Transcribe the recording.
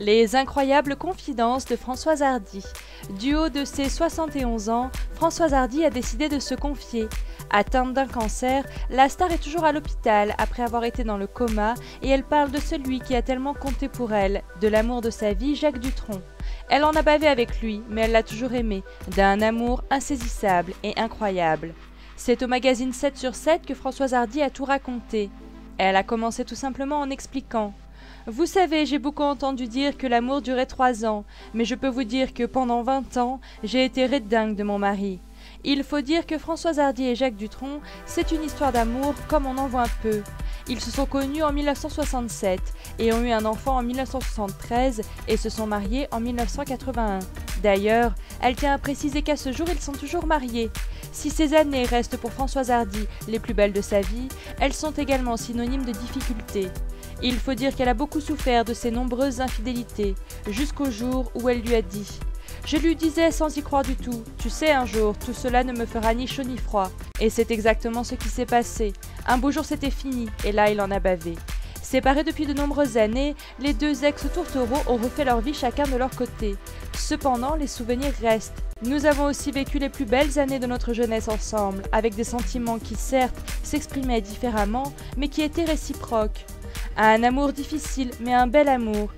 Les incroyables confidences de Françoise Hardy. Du haut de ses 71 ans, Françoise Hardy a décidé de se confier. Atteinte d'un cancer, la star est toujours à l'hôpital après avoir été dans le coma et elle parle de celui qui a tellement compté pour elle, de l'amour de sa vie, Jacques Dutronc. Elle en a bavé avec lui, mais elle l'a toujours aimé, d'un amour insaisissable et incroyable. C'est au magazine 7 sur 7 que Françoise Hardy a tout raconté. Elle a commencé tout simplement en expliquant. Vous savez, j'ai beaucoup entendu dire que l'amour durait 3 ans, mais je peux vous dire que pendant 20 ans, j'ai été red-dingue de mon mari. Il faut dire que Françoise Hardy et Jacques Dutronc, c'est une histoire d'amour comme on en voit un peu. Ils se sont connus en 1967 et ont eu un enfant en 1973 et se sont mariés en 1981. D'ailleurs, elle tient à préciser qu'à ce jour, ils sont toujours mariés. Si ces années restent pour Françoise Hardy les plus belles de sa vie, elles sont également synonymes de difficultés. Il faut dire qu'elle a beaucoup souffert de ses nombreuses infidélités, jusqu'au jour où elle lui a dit « Je lui disais sans y croire du tout, tu sais un jour, tout cela ne me fera ni chaud ni froid. » Et c'est exactement ce qui s'est passé. Un beau jour c'était fini, et là il en a bavé. Séparés depuis de nombreuses années, les deux ex-tourtereaux ont refait leur vie chacun de leur côté. Cependant, les souvenirs restent. Nous avons aussi vécu les plus belles années de notre jeunesse ensemble, avec des sentiments qui certes s'exprimaient différemment, mais qui étaient réciproques. Un amour difficile, mais un bel amour,